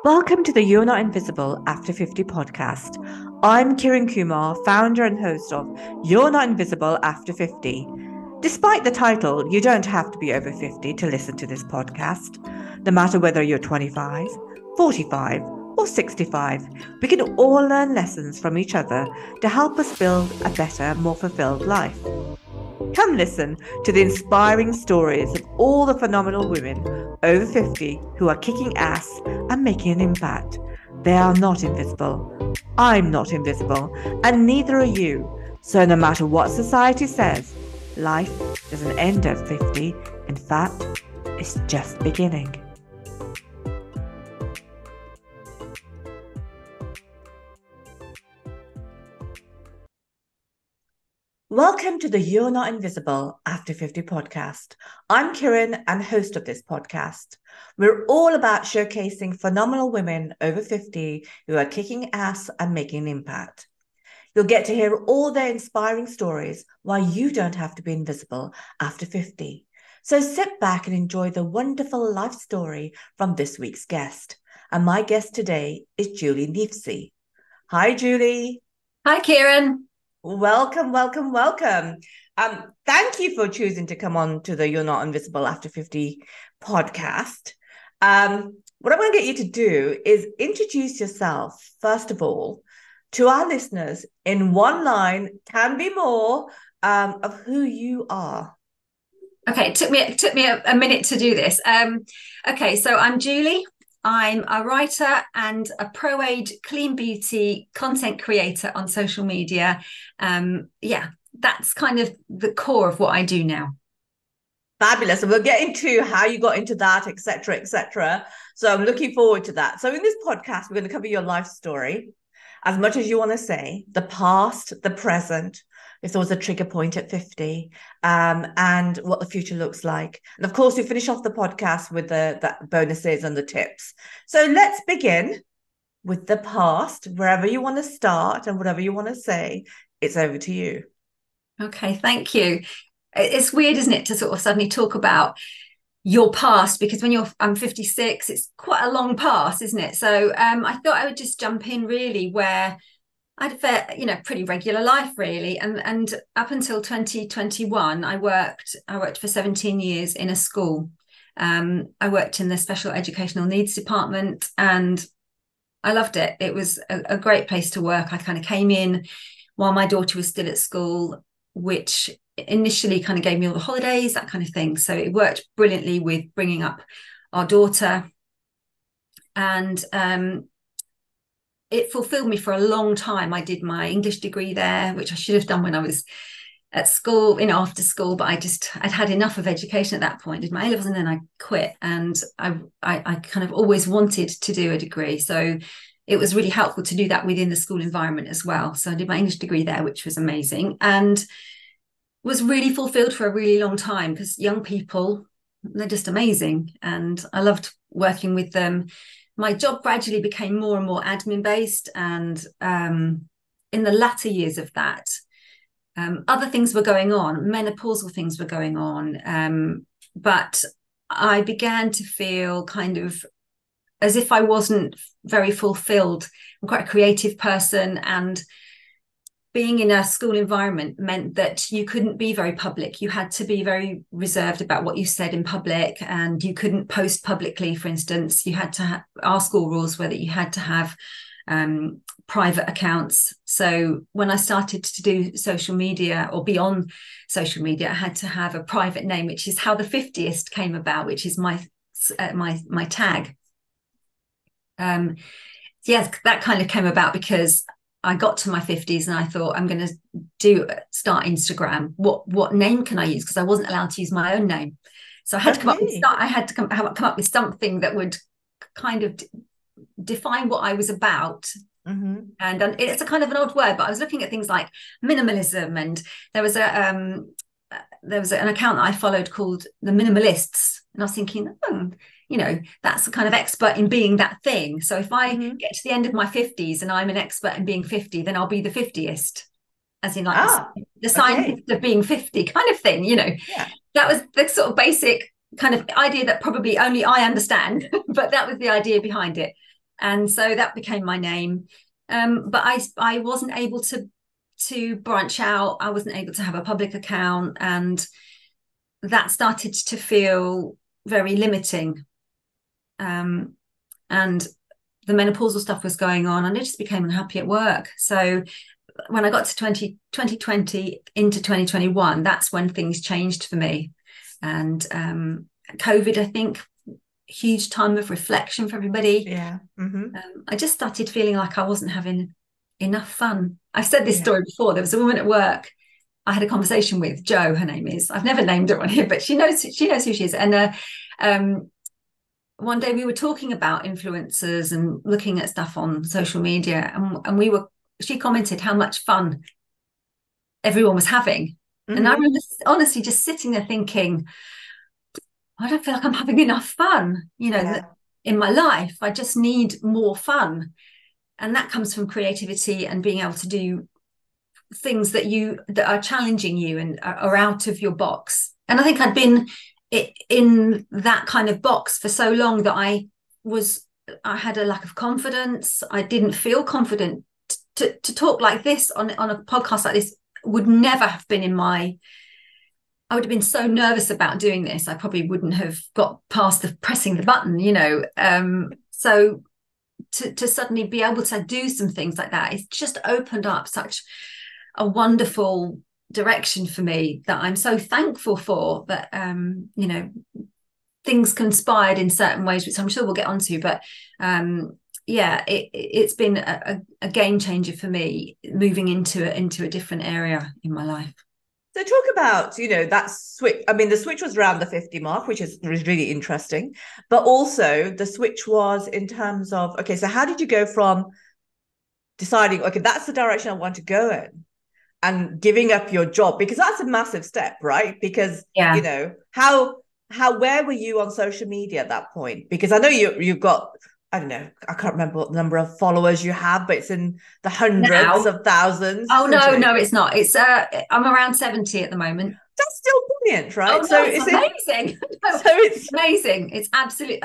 Welcome to the You're Not Invisible After 50 podcast. I'm Kiran Kumar, founder and host of You're Not Invisible After 50. Despite the title, you don't have to be over 50 to listen to this podcast. No matter whether you're 25, 45, or 65, we can all learn lessons from each other to help us build a better, more fulfilled life. Come listen to the inspiring stories of all the phenomenal women over 50 who are kicking ass and making an impact. They are not invisible. I'm not invisible, and neither are you. So no matter what society says, life doesn't end at 50. In fact, it's just beginning. Welcome to the You're Not Invisible After 50 podcast. I'm Kiran and host of this podcast. We're all about showcasing phenomenal women over 50 who are kicking ass and making an impact. You'll get to hear all their inspiring stories why you don't have to be invisible after 50. So sit back and enjoy the wonderful life story from this week's guest. And my guest today is Julie Kneafsey. Hi, Julie. Hi, Kiran. Welcome. Thank you for choosing to come on to the You're Not Invisible After 50 podcast. What I'm going to get you to do is introduce yourself, first of all, to our listeners in one line, can be more, of who you are. Okay, it took me a minute to do this. Okay, so I'm Julie. I'm a writer and a pro-age clean beauty content creator on social media. That's kind of the core of what I do now. Fabulous. And we'll get into how you got into that, etc., etc. So I'm looking forward to that. So in this podcast, we're going to cover your life story, as much as you want to say, the past, the present, if there was a trigger point at 50, and what the future looks like. And of course, we finish off the podcast with the bonuses and the tips. So let's begin with the past, wherever you want to start and whatever you want to say, it's over to you. Okay, thank you. It's weird, isn't it, to sort of suddenly talk about your past, because I'm 56, it's quite a long past, isn't it? So I thought I would just jump in really where I'd had pretty regular life really, and up until 2021 I worked for 17 years in a school. I worked in the special educational needs department and I loved it. It was a great place to work. I kind of came in while my daughter was still at school, which initially kind of gave me all the holidays, that kind of thing. So it worked brilliantly with bringing up our daughter, and it fulfilled me for a long time. I did my English degree there, which I should have done when I was at school, after school, but I'd had enough of education at that point. Did my A-levels and then I quit, and I kind of always wanted to do a degree. So it was really helpful to do that within the school environment as well. So I did my English degree there, which was amazing, and was really fulfilled for a really long time, because young people, they're just amazing. And I loved working with them. My job gradually became more and more admin based. And in the latter years of that, other things were going on, menopausal things were going on. But I began to feel kind of as if I wasn't very fulfilled. I'm quite a creative person, and being in a school environment meant that you couldn't be very public. You had to be very reserved about what you said in public, and you couldn't post publicly, for instance. You had to our school rules were that you had to have private accounts. So when I started to do social media or be on social media, I had to have a private name, which is how the 50th came about, which is my tag. Yes, that kind of came about because I got to my 50s and I thought, I'm going to start Instagram. What name can I use? Because I wasn't allowed to use my own name. So I had to come up with something that would kind of define what I was about. Mm-hmm. And it's a kind of an odd word, but I was looking at things like minimalism, and there was an account that I followed called The Minimalists, and I was thinking, that's a kind of expert in being that thing. So if I get to the end of my 50s and I'm an expert in being 50, then I'll be the 50st, as in like the scientist of being 50 kind of thing. Yeah. That was the sort of basic kind of idea that probably only I understand, but that was the idea behind it. And so that became my name. But I wasn't able to branch out. I wasn't able to have a public account, and that started to feel very limiting. And the menopausal stuff was going on, and I just became unhappy at work. So when I got to 2020 into 2021, that's when things changed for me. And COVID, I think, huge time of reflection for everybody. Yeah. I just started feeling like I wasn't having enough fun. I've said this story before. There was a woman at work I had a conversation with, Jo, her name is. I've never named her on here, but she knows who she is. And one day we were talking about influencers and looking at stuff on social media, and she commented how much fun everyone was having. And I remember honestly just sitting there thinking, I don't feel like I'm having enough fun, in my life. I just need more fun. And that comes from creativity and being able to do things that are challenging you and are out of your box. And I think I'd been in that kind of box for so long that I had a lack of confidence. I didn't feel confident to talk like this on a podcast like this. Would never have been I would have been so nervous about doing this. I probably wouldn't have got past pressing the button, So to suddenly be able to do some things like that, it's just opened up such a wonderful direction for me that I'm so thankful for. That things conspired in certain ways, which I'm sure we'll get onto. But it's been a game changer for me, moving into a different area in my life. So talk about, that switch. I mean, the switch was around the 50 mark, which is really interesting. But also the switch was in terms of, okay, so how did you go from deciding, okay, that's the direction I want to go in, and giving up your job? Because that's a massive step, right? Because, where were you on social media at that point? Because I know you've got, I don't know, I can't remember what number of followers you have, but it's in the hundreds of thousands. Oh, no, it's not. It's I'm around 70 at the moment. That's still brilliant, right? Oh, no, it's amazing. So it's amazing. It's absolutely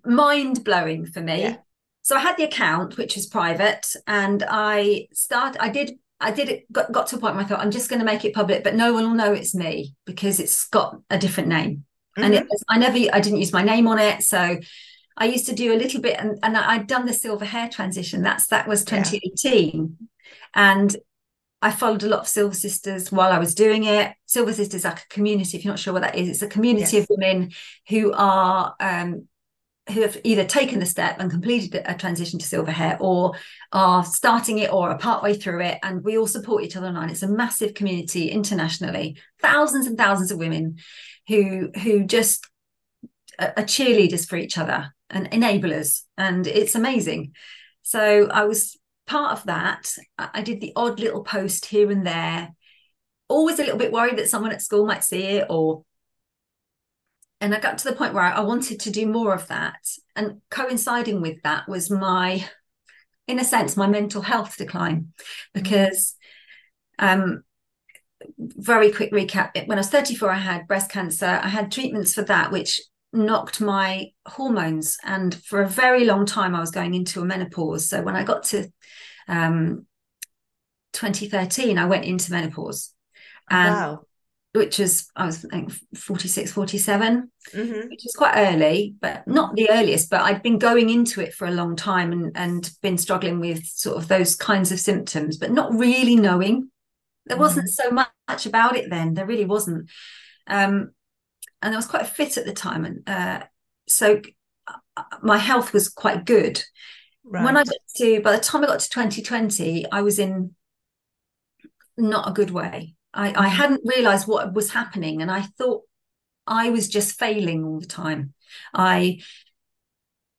mind-blowing for me. Yeah. So I had the account, which is private, and I got to a point where I thought, I'm just going to make it public, but no one will know it's me because it's got a different name. And I didn't use my name on it. So I used to do a little bit, and I'd done the silver hair transition. That was 2018. And I followed a lot of Silver Sisters while I was doing it. Silver Sisters, like a community, if you're not sure what that is, it's a community of women who are who have either taken the step and completed a transition to silver hair, or are starting it, or are partway through it, and we all support each other online. It's a massive community internationally, thousands and thousands of women who just are cheerleaders for each other and enablers, and it's amazing. So I was part of that. I did the odd little post here and there, always a little bit worried that someone at school might see it, and I got to the point where I wanted to do more of that. And coinciding with that was in a sense, my mental health decline. Because, very quick recap, when I was 34, I had breast cancer. I had treatments for that, which knocked my hormones. And for a very long time, I was going into a menopause. So when I got to 2013, I went into menopause. And wow. Which is, I was 46, 47, which is quite early, but not the earliest. But I'd been going into it for a long time and been struggling with sort of those kinds of symptoms, but not really knowing. There wasn't so much about it then. There really wasn't. And I was quite fit at the time. And so my health was quite good. Right. By the time I got to 2020, I was in not a good way. I hadn't realised what was happening, and I thought I was just failing all the time. I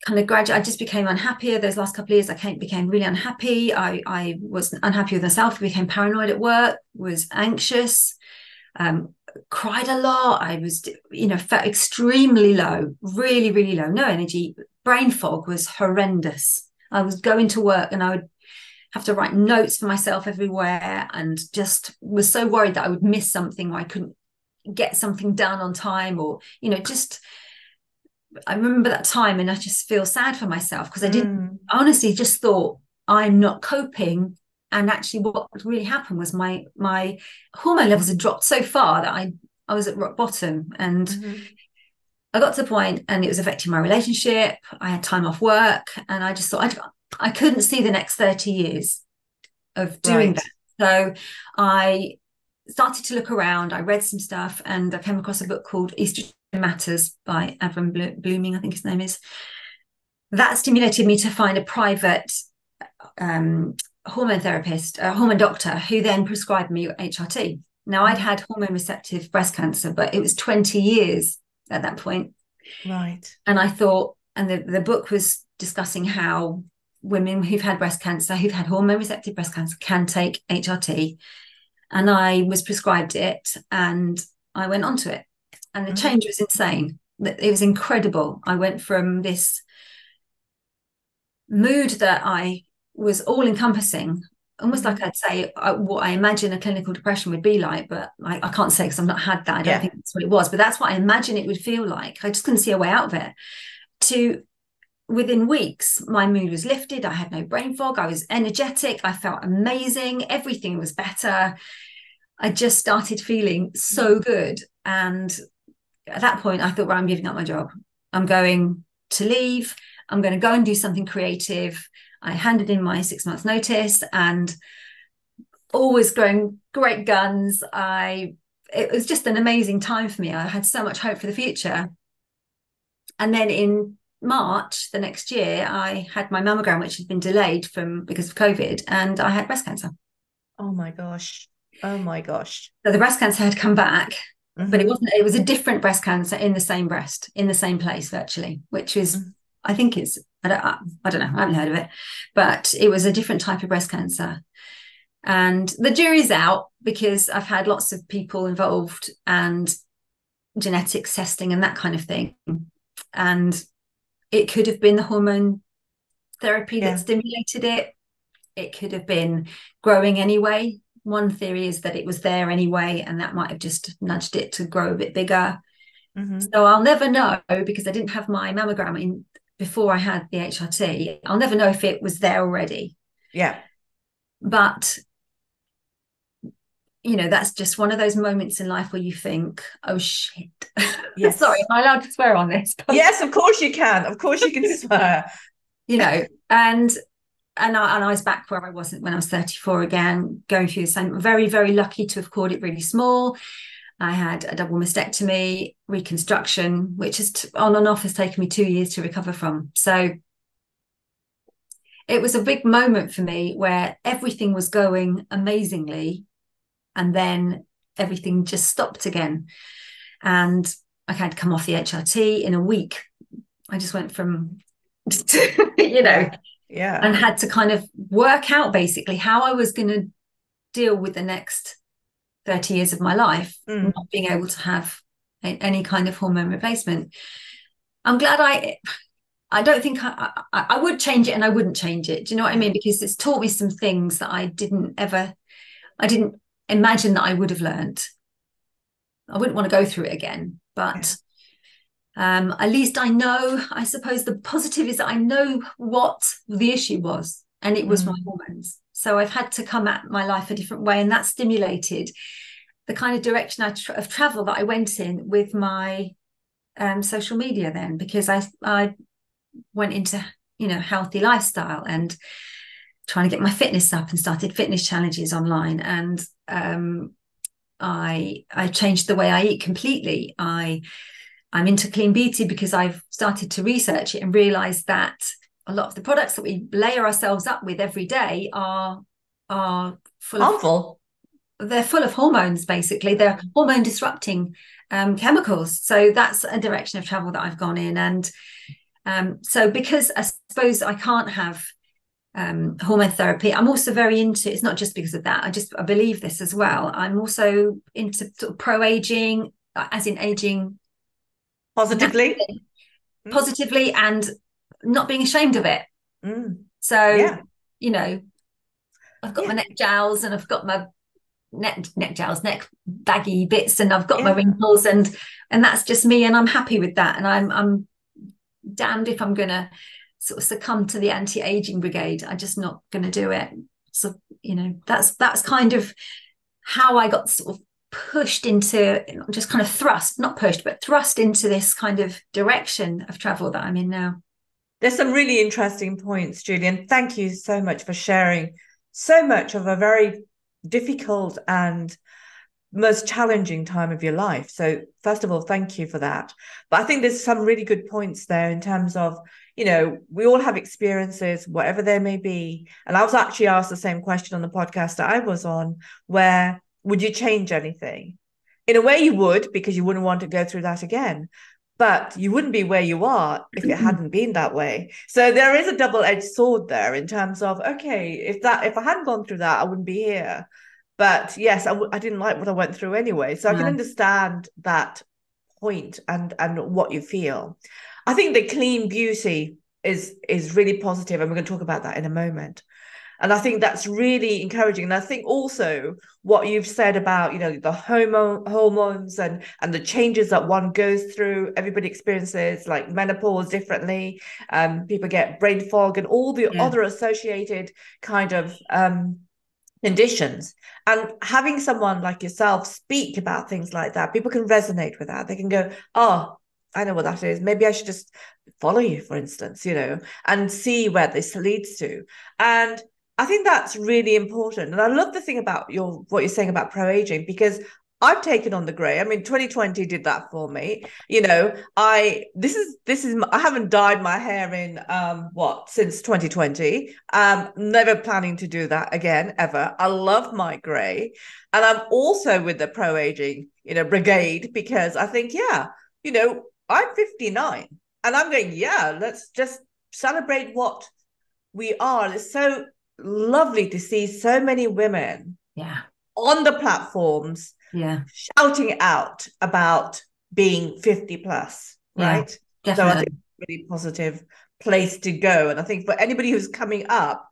kind of I just became unhappier. Those last couple of years, I became really unhappy. I was unhappy with myself. I became paranoid at work, was anxious, cried a lot. I was, felt extremely low, really, really low, no energy. Brain fog was horrendous. I was going to work and I would have to write notes for myself everywhere, and just was so worried that I would miss something, or I couldn't get something done on time, or just I remember that time, and I just feel sad for myself because Mm. I honestly just thought I'm not coping. And actually what really happened was my hormone levels had dropped so far that I was at rock bottom, and Mm-hmm. I got to the point and it was affecting my relationship. I had time off work, and I just thought I couldn't see the next 30 years of doing Right. that. So I started to look around. I read some stuff, and I came across a book called Estrogen Matters by Avram Blooming, I think his name is. That stimulated me to find a private hormone therapist, a hormone doctor, who then prescribed me HRT. Now, I'd had hormone receptive breast cancer, but it was 20 years at that point. Right. And I thought, and the book was discussing how women who've had breast cancer, who've had hormone receptive breast cancer, can take HRT. And I was prescribed it, and I went onto it. And the change was insane. It was incredible. I went from this mood that I was all encompassing, almost like I'd say what I imagine a clinical depression would be like, but I can't say because I've not had that. I don't think that's what it was, but that's what I imagine it would feel like. I just couldn't see a way out of it. To within weeks, my mood was lifted. I had no brain fog. I was energetic. I felt amazing. Everything was better. I just started feeling so good. And at that point, I thought, well, I'm giving up my job. I'm going to leave. I'm going to go and do something creative. I handed in my 6 months notice, and always going great guns. It was just an amazing time for me. I had so much hope for the future. And then in March the next year, I had my mammogram, which had been delayed because of COVID, and I had breast cancer. Oh my gosh. Oh my gosh. So the breast cancer had come back, but it was a different breast cancer in the same breast, in the same place virtually, which was, I think it's, I don't know, I haven't heard of it, but it was a different type of breast cancer. And the jury's out because I've had lots of people involved and genetics testing and that kind of thing. And it could have been the hormone therapy that stimulated it. It could have been growing anyway. One theory is that it was there anyway, and that might have just nudged it to grow a bit bigger. So I'll never know, because I didn't have my mammogram in before I had the HRT. I'll never know if it was there already. Yeah. But, you know, that's just one of those moments in life where you think, oh, shit. Yes. Sorry, am I allowed to swear on this? Yes, of course you can. Of course you can swear. You know, and I was back where I wasn't when I was 34 again, going through the same. Very, very lucky to have caught it really small. I had a double mastectomy, reconstruction, which is on and off has taken me 2 years to recover from. So it was a big moment for me where everything was going amazingly, and then everything just stopped again. And I had to come off the HRT in a week. I just went from, you know, and had to kind of work out basically how I was going to deal with the next 30 years of my life, not being able to have any kind of hormone replacement. I'm glad I don't think I would change it, and I wouldn't change it. Do you know what I mean? Because it's taught me some things that I didn't imagine that I would have learned. I wouldn't want to go through it again, but at least I know, I suppose the positive is that I know what the issue was, and it was my hormones. So I've had to come at my life a different way, and that stimulated the kind of direction of travel that I went in with my social media then, because I went into, you know, healthy lifestyle and trying to get my fitness up, and started fitness challenges online. And I changed the way I eat completely. I'm into clean beauty because I've started to research it and realize that a lot of the products that we layer ourselves up with every day are harmful. They're full of hormones, basically. They're hormone disrupting chemicals. So that's a direction of travel that I've gone in. And so because I suppose I can't have hormone therapy, I'm also very into, it's not just because of that, I believe this as well, I'm also into sort of pro-aging, as in aging positively and not being ashamed of it. So you know, I've got my neck jowls, and I've got my neck jowls, neck baggy bits, and I've got my wrinkles, and that's just me, and I'm happy with that. And I'm damned if I'm going to sort of succumb to the anti-aging brigade. I'm just not going to do it. So, that's kind of how I got sort of pushed into, just kind of thrust into this kind of direction of travel that I'm in now. There's some really interesting points, Julian. Thank you so much for sharing so much of a very difficult and most challenging time of your life. So first of all, thank you for that. But I think there's some really good points there in terms of, we all have experiences, whatever they may be. And I was actually asked the same question on the podcast that I was on, where would you change anything? In a way you would, because you wouldn't want to go through that again. But you wouldn't be where you are if it hadn't been that way. So there is a double-edged sword there in terms of, okay, if I hadn't gone through that, I wouldn't be here. But yes, I didn't like what I went through anyway. So I can understand that point and what you feel. I think the clean beauty is really positive, and we're going to talk about that in a moment. And I think that's really encouraging. And I think also what you've said about, the hormones and the changes that one goes through, everybody experiences like menopause differently. People get brain fog and all the other associated kind of conditions. And having someone like yourself speak about things like that, people can resonate with that. They can go, oh, I know what that is. Maybe I should just follow you, for instance, and see where this leads to. And I think that's really important. And I love the thing about what you're saying about pro-aging, because I've taken on the grey. I mean, 2020 did that for me. I haven't dyed my hair in since 2020. Never planning to do that again, ever. I love my grey. And I'm also with the pro-aging, brigade, because I think, I'm 59 and I'm going, let's just celebrate what we are. It's so lovely to see so many women on the platforms shouting out about being 50 plus, right? Definitely. So I think it's a really positive place to go. And I think for anybody who's coming up,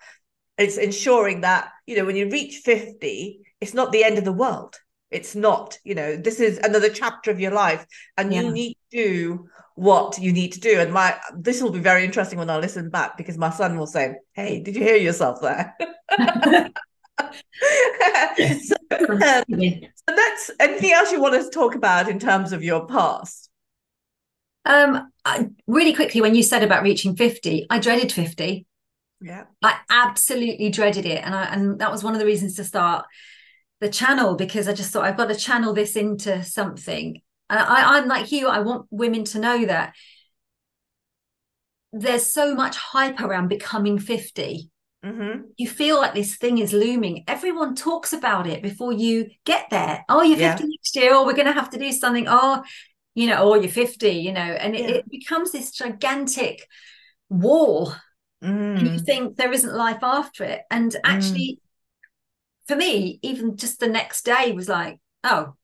it's ensuring that, when you reach 50, it's not the end of the world. It's not, this is another chapter of your life, and you need to do what you need to do. And this will be very interesting when I listen back, because my son will say, hey, did you hear yourself there? So that's anything else you want us to talk about in terms of your past? Really quickly, when you said about reaching 50, I dreaded 50. Yeah, I absolutely dreaded it. And that was one of the reasons to start the channel, because I just thought, I've got to channel this into something. And I'm like you, I want women to know that there's so much hype around becoming 50. Mm-hmm. You feel like this thing is looming. Everyone talks about it before you get there. Oh, you're 50 next year. Oh, we're going to have to do something. Oh, oh, you're 50, and it becomes this gigantic wall. And you think there isn't life after it. And actually, for me, even just the next day was like, oh,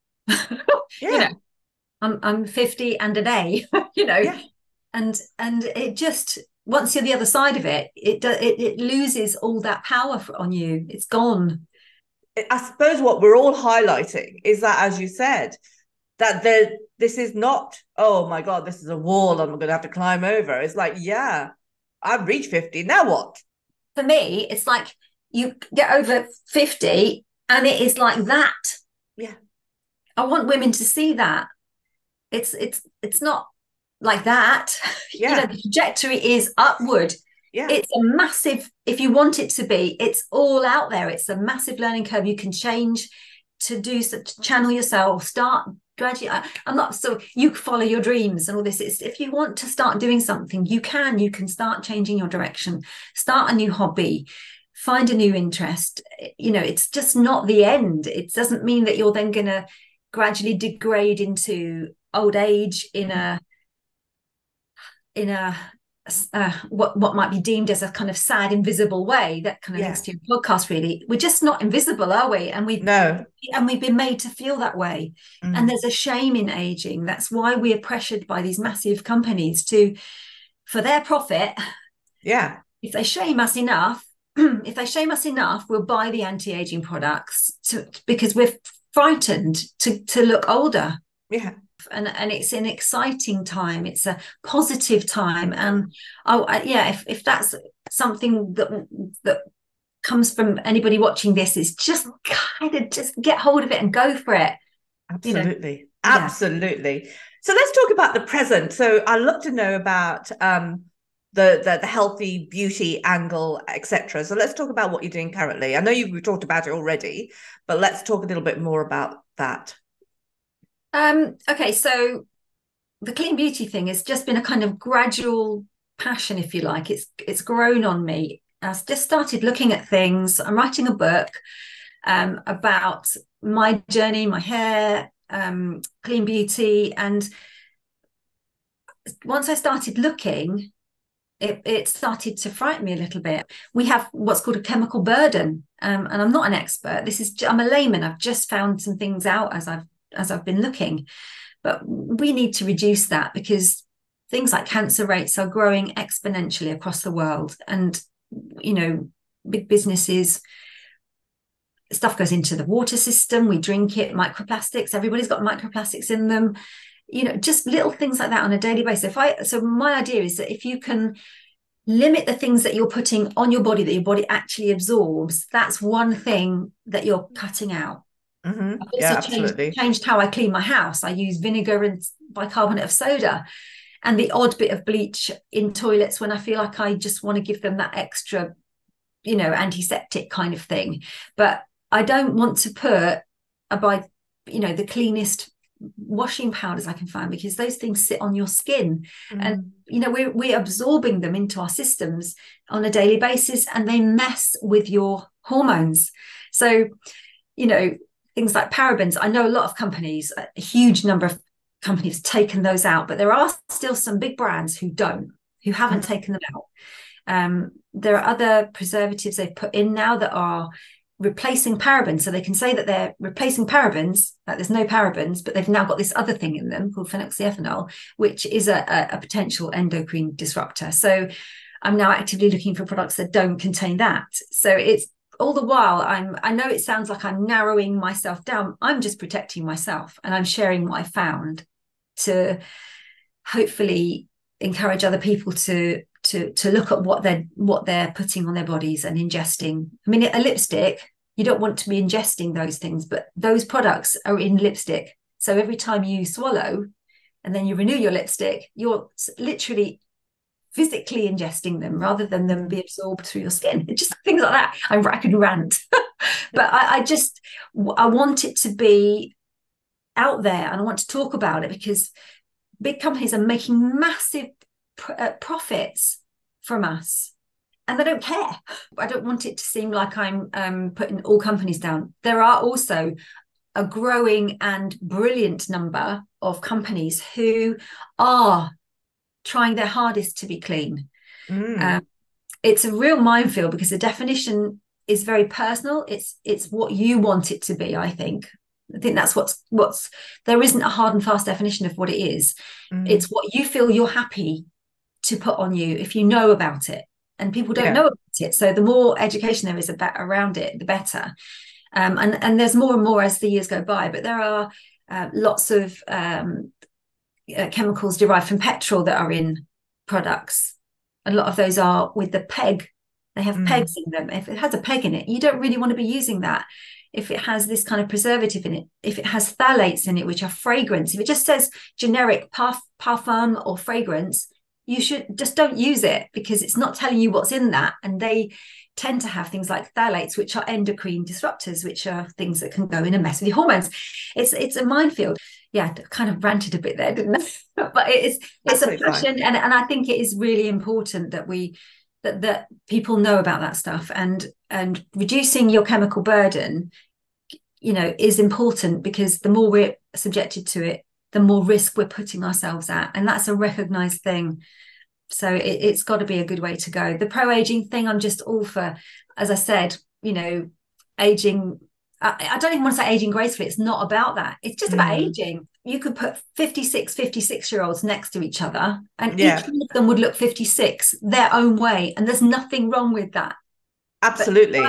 I'm 50 and a day, and it just, once you're the other side of it, it loses all that power on you. It's gone. I suppose what we're all highlighting is that, as you said, that this is not, oh my God, this is a wall I'm going to have to climb over. It's like, I've reached 50. Now what? For me, it's like you get over 50 and it is like that. Yeah. I want women to see that. It's not like that. Yeah. The trajectory is upward. Yeah. It's a massive, if you want it to be, it's all out there. It's a massive learning curve. You can change to channel yourself, start gradually. I'm not, so you follow your dreams and all this. If you want to start doing something, you can start changing your direction, start a new hobby, find a new interest. It's just not the end. It doesn't mean that you're then going to gradually degrade into old age in a what might be deemed as a kind of sad, invisible way. That kind of links to your podcast. Really, we're just not invisible, are we? And we've been made to feel that way. And there's a shame in aging. That's why we are pressured by these massive companies for their profit. Yeah. If they shame us enough, we'll buy the anti-aging products because we're frightened to look older. Yeah. and it's an exciting time. It's a positive time. And yeah, if that's something that comes from anybody watching this, is just kind of just get hold of it and go for it. Absolutely. Yeah. Absolutely. So let's talk about the present. So I'd love to know about the healthy beauty angle, etc. So let's talk about what you're doing currently. I know you've talked about it already, but let's talk a little bit more about that. Okay, so the clean beauty thing has just been a kind of gradual passion, if you like. It's grown on me. I've just started looking at things. I'm writing a book about my journey, my hair, clean beauty. And once I started looking, it started to frighten me a little bit. We have what's called a chemical burden, and I'm not an expert. I'm a layman. I've just found some things out as I've been looking, but we need to reduce that because things like cancer rates are growing exponentially across the world, and big businesses. Stuff goes into the water system. We drink it. Microplastics. Everybody's got microplastics in them. Just little things like that on a daily basis. So my idea is that if you can limit the things that you're putting on your body that your body actually absorbs, that's one thing that you're cutting out. Mm-hmm. I've also changed how I clean my house. I use vinegar and bicarbonate of soda and the odd bit of bleach in toilets when I feel like I just want to give them that extra, antiseptic kind of thing. But I don't want to put the cleanest washing powders I can find, because those things sit on your skin, and we're absorbing them into our systems on a daily basis, and they mess with your hormones. So things like parabens, I know a lot of companies, a huge number of companies, taken those out, but there are still some big brands who haven't taken them out. There are other preservatives they've put in now that are replacing parabens, so they can say that they're replacing parabens, like there's no parabens, but they've now got this other thing in them called phenoxyethanol, which is a potential endocrine disruptor. So I'm now actively looking for products that don't contain that. So it's all the while I know it sounds like I'm narrowing myself down. I'm just protecting myself, and I'm sharing what I found to hopefully encourage other people to look at what they're putting on their bodies and ingesting. I mean, a lipstick, you don't want to be ingesting those things, but those products are in lipstick. So every time you swallow and then you renew your lipstick, you're literally physically ingesting them rather than them be absorbed through your skin. It's just things like that. I could rant, but I want it to be out there, and I want to talk about it because big companies are making massive profits from us, and they don't care. I don't want it to seem like I'm putting all companies down. There are also a growing and brilliant number of companies who are trying their hardest to be clean. It's a real minefield because the definition is very personal. It's what you want it to be. I think that's what's there isn't a hard and fast definition of what it is. It's what you feel you're happy to put on you if you know about it, and people don't know about it. So the more education there is around it, the better. And there's more and more as the years go by, but there are lots of chemicals derived from petrol that are in products. A lot of those are with the peg. They have pegs in them. If it has a peg in it, you don't really want to be using that. If it has this kind of preservative in it, if it has phthalates in it, which are fragrance, if it just says generic parfum or fragrance, you should just don't use it, because it's not telling you what's in that. And they tend to have things like phthalates, which are endocrine disruptors, which are things that can go in and mess with your hormones. It's a minefield. Yeah, I kind of ranted a bit there, didn't I? But it's a passion, and I think it is really important that that people know about that stuff, and reducing your chemical burden, is important, because the more we're subjected to it, the more risk we're putting ourselves at, and that's a recognized thing. So it's got to be a good way to go. The pro-aging thing, I'm just all for, as I said, aging. I don't even want to say aging gracefully. It's not about that. It's just about aging. You could put 56-year-olds next to each other, and each one of them would look 56 their own way, and there's nothing wrong with that. Absolutely.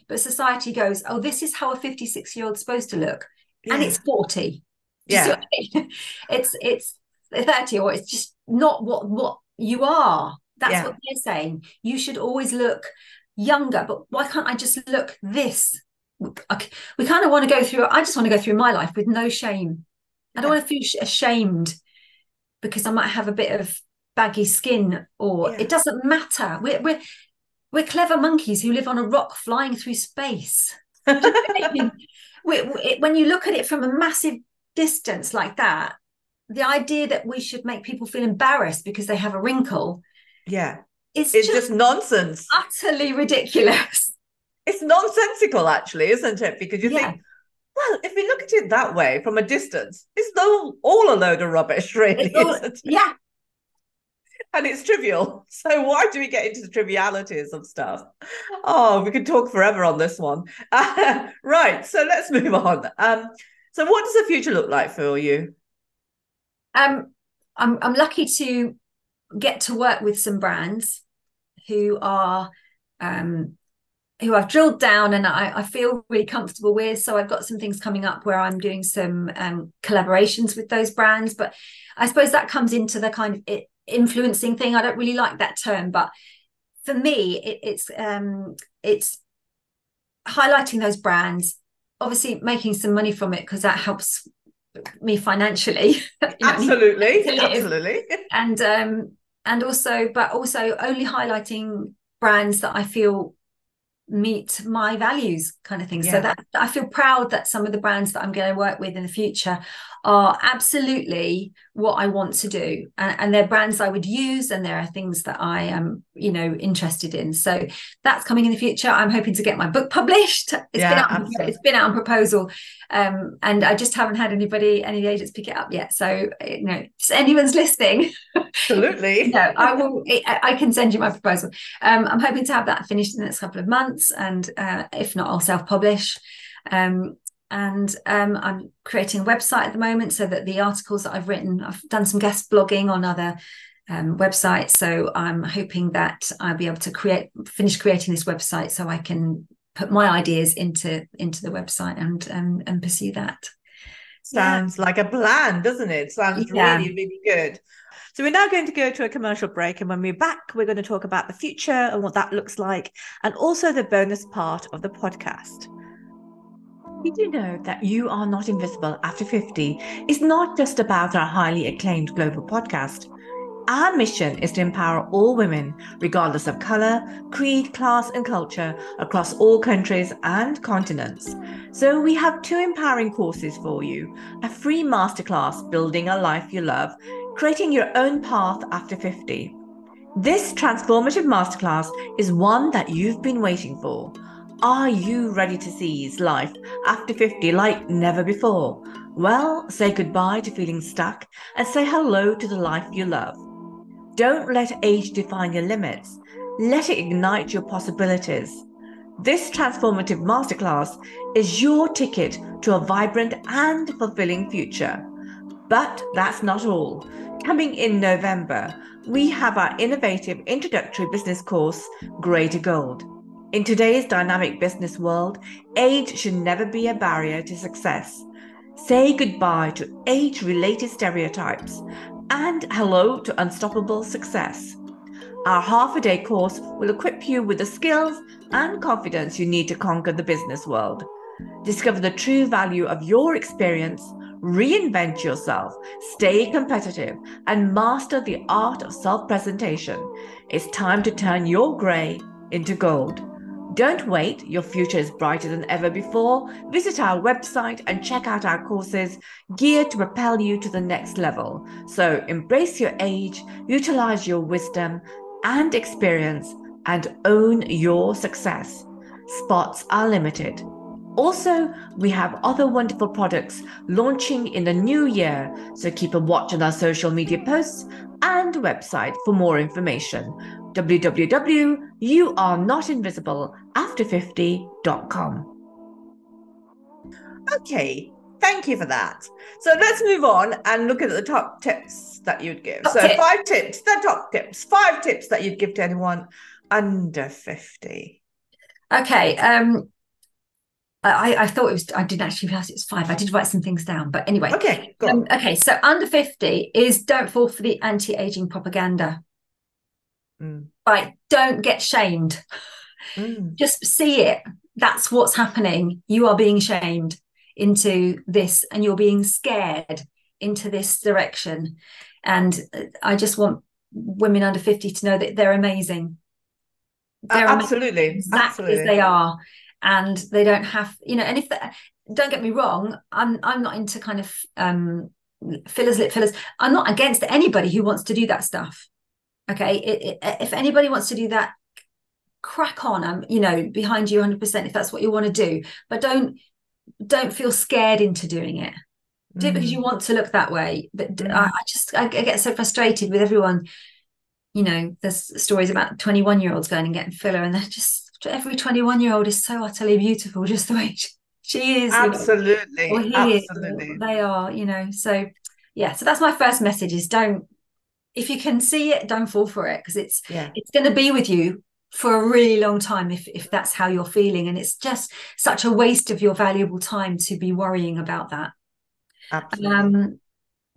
But society goes, oh, this is how a 56-year-old's supposed to look, and it's 40. Do you see Yeah. what I mean? It's 30, or it's just not what you are. That's Yeah. what they're saying. You should always look younger, but why can't I just look this? We kind of want to go through, I just want to go through my life with no shame. I don't Yeah. want to feel ashamed because I might have a bit of baggy skin, or Yeah. it doesn't matter. We're clever monkeys who live on a rock flying through space. Do you know what I mean? When you look at it from a massive distance like that, the idea that we should make people feel embarrassed because they have a wrinkle Yeah. is It's just just nonsense. utterly ridiculous. It's nonsensical, actually, isn't it? Because you Yeah. think, well, if we look at it that way from a distance, it's all a load of rubbish, really, It's all, isn't it? yeah. And it's trivial. So why do we get into the trivialities of stuff? Oh, we could talk forever on this one. Right. So let's move on. So what does the future look like for you? Um, I'm lucky to get to work with some brands who are who I've drilled down and I feel really comfortable with. So I've got some things coming up where I'm doing some collaborations with those brands. But I suppose that comes into the kind of influencing thing. I don't really like that term, but for me, it's highlighting those brands, obviously making some money from it because that helps me financially. Absolutely, To live, absolutely. and also, but also only highlighting brands that I feel meet my values, kind of thing. So Yeah. that I feel proud that some of the brands that I'm going to work with in the future are absolutely what I want to do, and they're brands I would use, and there are things that I am interested in. So that's coming in the future. I'm hoping to get my book published. Yeah, It's absolutely. been out on proposal, and I just haven't had any agents pick it up yet. So if anyone's listening, Absolutely. I will. I can send you my proposal. I'm hoping to have that finished in the next couple of months, and if not, I'll self-publish. I'm creating a website at the moment so that the articles that I've written, I've done some guest blogging on other websites. So I'm hoping that I'll be able to finish creating this website so I can put my ideas into the website and pursue that. Yeah, Sounds like a plan, doesn't it? Sounds yeah. really, really good. So we're now going to go to a commercial break. And when we're back, we're going to talk about the future and what that looks like, and also the bonus part of the podcast. Did you know that You Are Not Invisible After 50 is not just about our highly acclaimed global podcast? Our mission is to empower all women, regardless of colour, creed, class, and culture, across all countries and continents. So we have 2 empowering courses for you: a free masterclass, Building a Life You Love, Creating Your Own Path After 50. This transformative masterclass is one that you've been waiting for. Are you ready to seize life after 50 like never before? Well, say goodbye to feeling stuck and say hello to the life you love. Don't let age define your limits. Let it ignite your possibilities. This transformative masterclass is your ticket to a vibrant and fulfilling future. But that's not all. Coming in November, we have our innovative introductory business course, Grey to Gold. In today's dynamic business world, age should never be a barrier to success. Say goodbye to age-related stereotypes and hello to unstoppable success. Our half-a-day course will equip you with the skills and confidence you need to conquer the business world. Discover the true value of your experience, reinvent yourself, stay competitive, and master the art of self-presentation. It's time to turn your grey into gold. Don't wait, your future is brighter than ever before. Visit our website and check out our courses geared to propel you to the next level. So embrace your age, utilize your wisdom and experience, and own your success. Spots are limited. Also, we have other wonderful products launching in the new year, so keep a watch on our social media posts and website for more information. www.youarenotinvisibleafter50.com. Okay, thank you for that. So let's move on and look at the top tips that you'd give. Top So tip. 5 tips, the top tips, 5 tips that you'd give to anyone under 50. Okay. I thought it was, I didn't actually realize it was 5. I did write some things down, but anyway. Okay, go on. Okay, so under 50 is don't fall for the anti-aging propaganda. Right, don't get shamed. Just see it. That's what's happening. You are being shamed into this, and you're being scared into this direction. And I just want women under 50 to know that they're amazing. They're Absolutely, exactly as absolutely. they are, and they don't have, and if don't get me wrong, I'm not into kind of fillers, lip fillers. I'm not against anybody who wants to do that stuff. Okay, if anybody wants to do that, crack on. I'm behind you 100% if that's what you want to do, but don't feel scared into doing it. Do it because you want to look that way. But I get so frustrated with everyone. There's stories about 21-year-olds going and getting filler, and they're just, every 21-year-old is so utterly beautiful just the way she is, Absolutely, or he is, or absolutely. they are, so yeah, so that's my first message is, don't, if you can see it, don't fall for it, because it's going to be with you for a really long time if that's how you're feeling, and it's just such a waste of your valuable time to be worrying about that. Absolutely.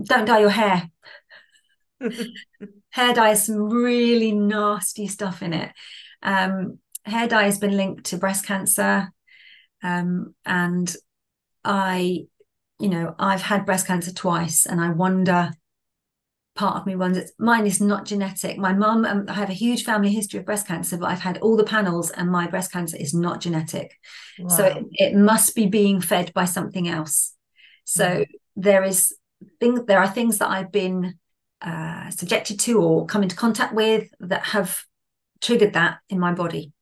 Don't dye your hair. Hair dye has some really nasty stuff in it. Hair dye has been linked to breast cancer, and I've had breast cancer twice, and I wonder, part of me wonders, mine is not genetic. My mum, I have a huge family history of breast cancer, but I've had all the panels and my breast cancer is not genetic. Wow. So it must be being fed by something else. So there are things that I've been subjected to or come into contact with that have triggered that in my body.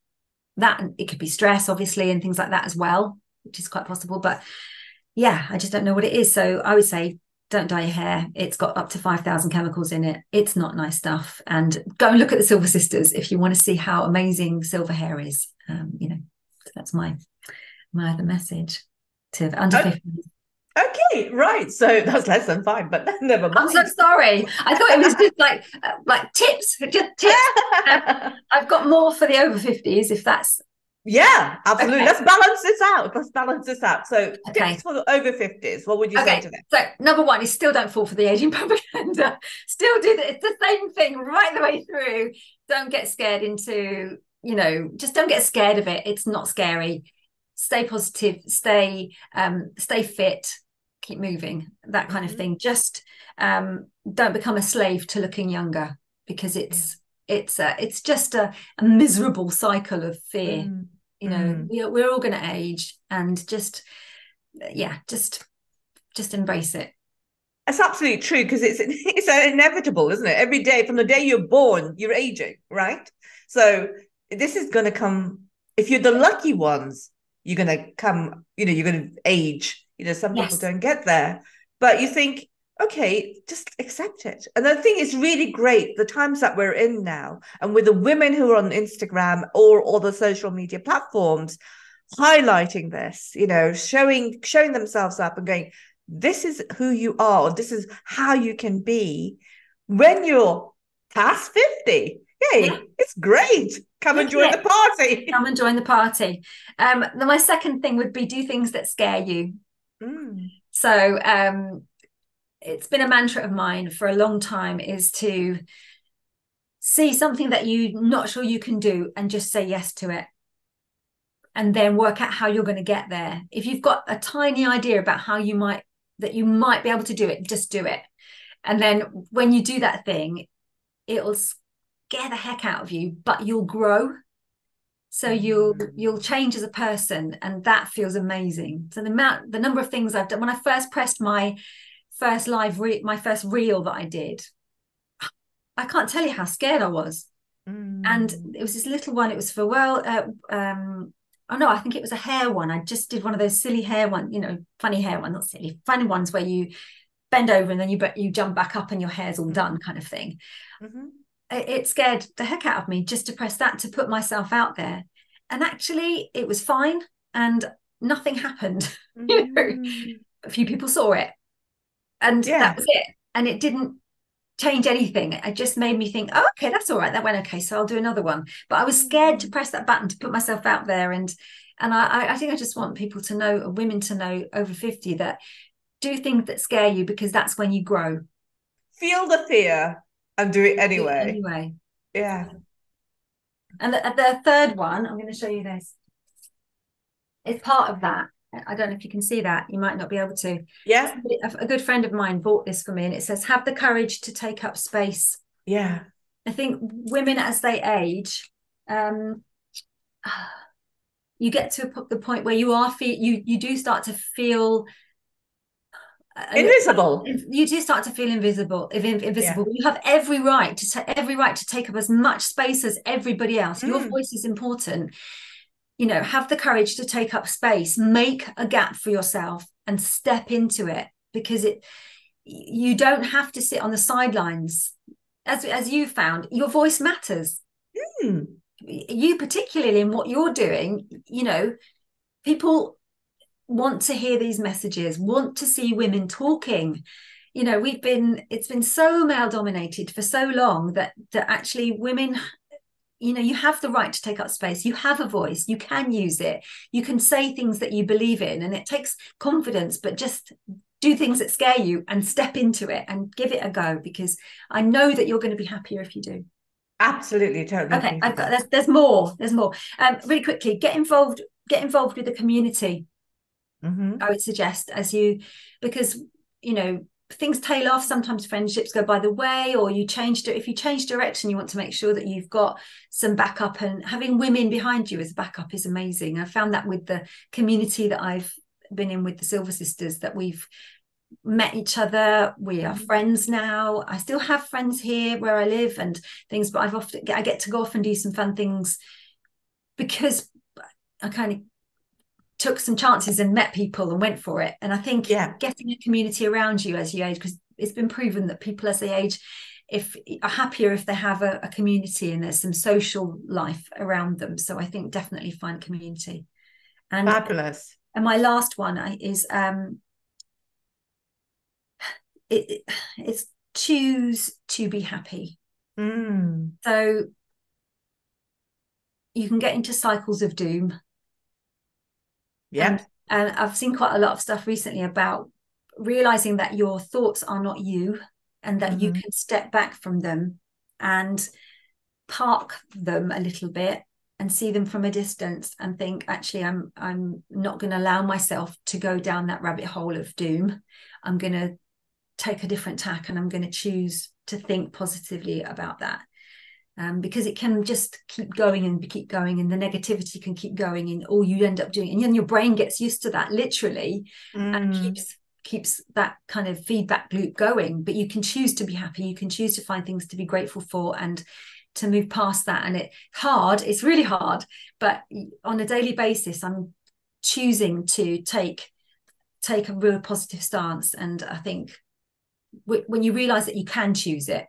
That, it could be stress, obviously, and things like that as well, which is quite possible. But yeah, I just don't know what it is. So I would say, don't dye your hair. It's got up to 5,000 chemicals in it. It's not nice stuff. And go and look at the Silver Sisters if you want to see how amazing silver hair is. So that's my other message to under 50. Okay, right. So that's less than 5, but never mind. I'm so sorry. I thought it was just like tips, just tips. I've got more for the over 50s if that's. Yeah, absolutely. Okay. Let's balance this out. So tips for the over 50s. What would you say to them? So number 1 is still don't fall for the aging propaganda. Still do that. It's the same thing right the way through. Don't get scared into, just don't get scared of it. It's not scary. Stay positive, stay fit, keep moving, that kind of thing. Just don't become a slave to looking younger, because it's just a miserable cycle of fear. We're all going to age, and just embrace it. It's absolutely true, because it's inevitable, isn't it? Every day, from the day you're born, you're aging, right? So this is going to come. If you're the lucky ones, you're going to come. You're going to age. Some people don't get there, but you think, okay, just accept it. And the thing is really great, the times that we're in now, and with the women who are on Instagram or other social media platforms, highlighting this, showing themselves up and going, this is who you are, or this is how you can be when you're past 50. Yay, it's great. Come and join the party. Come and join the party. My second thing would be, do things that scare you. So it's been a mantra of mine for a long time, is to see something that you're not sure you can do and just say yes to it, and then work out how you're going to get there. If you've got a tiny idea about how you might be able to do it, just do it. And then when you do that thing, it'll scare the heck out of you, but you'll grow. So you'll change as a person, and that feels amazing. So the number of things I've done, when I first pressed my first my first reel that I did, I can't tell you how scared I was. And it was this little one. It was for I think it was a hair one. I just did one of those silly hair one, funny hair one, not silly, funny ones where you bend over and then you jump back up and your hair's all done, kind of thing. It scared the heck out of me just to press that, to put myself out there. And actually it was fine and nothing happened. A few people saw it, and that was it. And it didn't change anything. It just made me think, oh, okay, that's all right, that went okay, so I'll do another one. But I was scared to press that button, to put myself out there. And And I think I just want people to know, women to know over 50, that do things that scare you, because that's when you grow. Feel the fear and do it Do it anyway. anyway. Yeah. And the third one, I'm going to show you this. It's part of that. I don't know if you can see that. You might not be able to. Yeah. A good friend of mine bought this for me, and it says, have the courage to take up space. Yeah. I think women, as they age, you get to the point where you do start to feel Invisible. you do start to feel invisible. Yeah. You have every right to take up as much space as everybody else. Your Mm. voice is important. Have the courage to take up space, make a gap for yourself and step into it, because you don't have to sit on the sidelines. As you found, your voice matters. Mm. You, particularly in what you're doing, people want to hear these messages, want to see women talking. It's been so male dominated for so long that actually women, you have the right to take up space. You have a voice, you can use it, you can say things that you believe in, and it takes confidence. But just do things that scare you and step into it and give it a go, because I know that you're going to be happier if you do. Absolutely, totally Okay, agree I've with got that. there's more. Really quickly, get involved with the community. Mm-hmm. I would suggest, because things tail off. Sometimes friendships go by the way, or if you change direction, you want to make sure that you've got some backup, and having women behind you as backup is amazing. I found that with the community that I've been in with the Silver Sisters, that we've met each other. We are friends now. I still have friends here where I live and things, but I get to go off and do some fun things, because I kind of took some chances and met people and went for it. And I think Yeah. getting a community around you as you age, because it's been proven that people as they age are happier if they have a community and there's some social life around them. So I think definitely find community. And Fabulous. my last one is it's choose to be happy. Mm. So you can get into cycles of doom. Yep. And I've seen quite a lot of stuff recently about realizing that your thoughts are not you, and that you Mm-hmm. can step back from them and park them a little bit and see them from a distance and think, actually, I'm not going to allow myself to go down that rabbit hole of doom. I'm going to take a different tack, and I'm going to choose to think positively about that. Because it can just keep going, and the negativity can keep going, and all you end up doing, and then your brain gets used to that, literally, and Mm. keeps that kind of feedback loop going. But you can choose to be happy, you can choose to find things to be grateful for, and to move past that. And it's really hard, but on a daily basis, I'm choosing to take a real positive stance. And I think when you realize that you can choose it,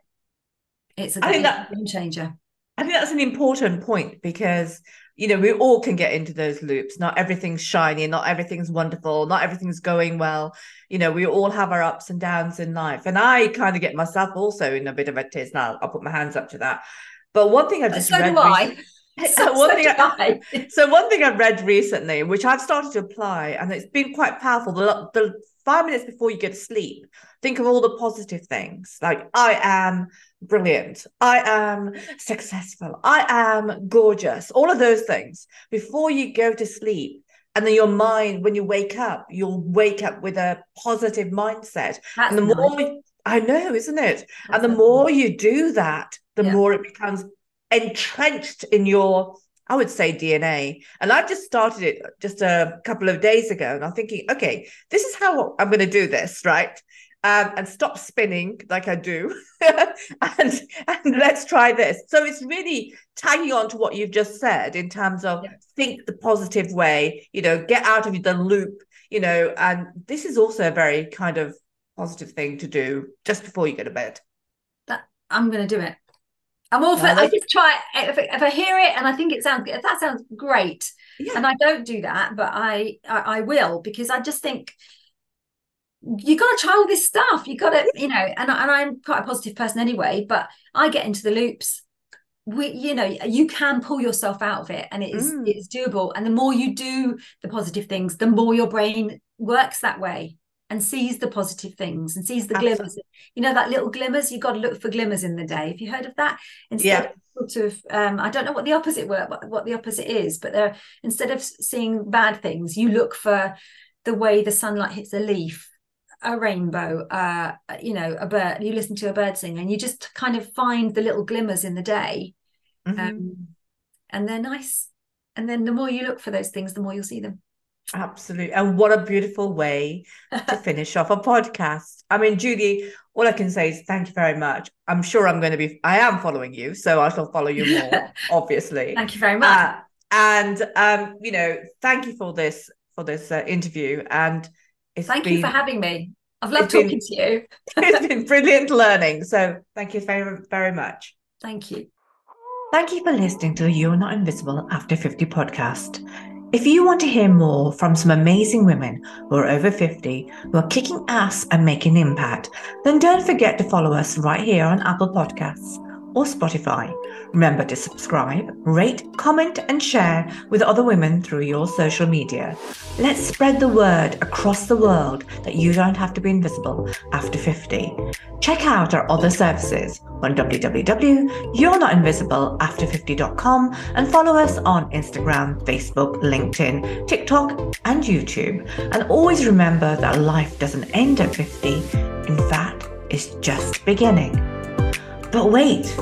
it's a I think game changer. I think that's an important point, because we all can get into those loops. Not everything's shiny, not everything's wonderful, not everything's going well. We all have our ups and downs in life, and I kind of get myself also in a bit of a tiz. Now I'll put my hands up to that. But one thing I've just So do read I. recently. So do I. So one thing I've read recently, which I've started to apply, and it's been quite powerful. The 5 minutes before you go to sleep, think of all the positive things, like I am brilliant, I am successful, I am gorgeous, all of those things before you go to sleep. And then your mind, when you wake up, you'll wake up with a positive mindset. And That's the nice. more, I know, isn't it? And That's the lovely. more you do that, the Yeah. more it becomes entrenched in your, I would say, DNA. And I've just started it just a couple of days ago. And I'm thinking, okay, this is how I'm going to do this, right? And stop spinning like I do. and let's try this. So it's really tagging on to what you've just said in terms of Yeah. think the positive way, get out of the loop, and this is also a very kind of positive thing to do just before you go to bed. I'm going to do it. I'm all for. No, I just try if I hear it and I think it sounds good. If that sounds great, yeah. and I don't do that, but I will, because I just think you got to try all this stuff. You got to, and I'm quite a positive person anyway. But I get into the loops you can pull yourself out of it, and it's doable. And the more you do the positive things, the more your brain works that way and sees the positive things and sees the glimmers. That little glimmers, you've got to look for glimmers in the day. Have you heard of that? Instead of sort of I don't know what the opposite is, but instead of seeing bad things, you look for the way the sunlight hits a leaf, a rainbow, a bird. You listen to a bird sing, and you just kind of find the little glimmers in the day. And they're nice. And then the more you look for those things, the more you'll see them. Absolutely. And what a beautiful way to finish off a podcast. I mean, Julie, all I can say is thank you very much. I'm sure I am following you, so I shall follow you more, obviously. Thank you very much. And thank you for this interview. And thank you for having me. I've loved talking to you. It's been brilliant learning. So thank you very, very much. Thank you. Thank you for listening to the You're Not Invisible After 50 podcast. If you want to hear more from some amazing women who are over 50, who are kicking ass and making impact, then don't forget to follow us right here on Apple Podcasts or Spotify. Remember to subscribe, rate, comment, and share with other women through your social media. Let's spread the word across the world that you don't have to be invisible after 50. Check out our other services on www.yournotinvisibleafter50.com and follow us on Instagram, Facebook, LinkedIn, TikTok, and YouTube. And always remember that life doesn't end at 50. In fact, it's just beginning. But wait,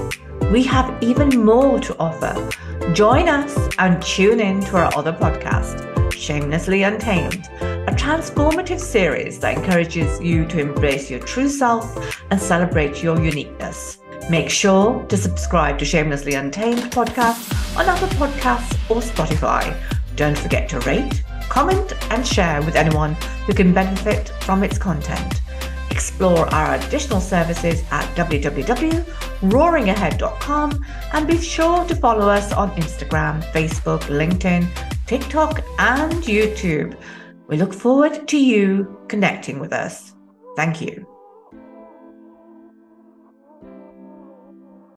we have even more to offer. Join us and tune in to our other podcast, Shamelessly Untamed, a transformative series that encourages you to embrace your true self and celebrate your uniqueness. Make sure to subscribe to Shamelessly Untamed podcast on Apple Podcasts or Spotify. Don't forget to rate, comment, and share with anyone who can benefit from its content. Explore our additional services at www.roaringahead.com and be sure to follow us on Instagram, Facebook, LinkedIn, TikTok, and YouTube. We look forward to you connecting with us. Thank you.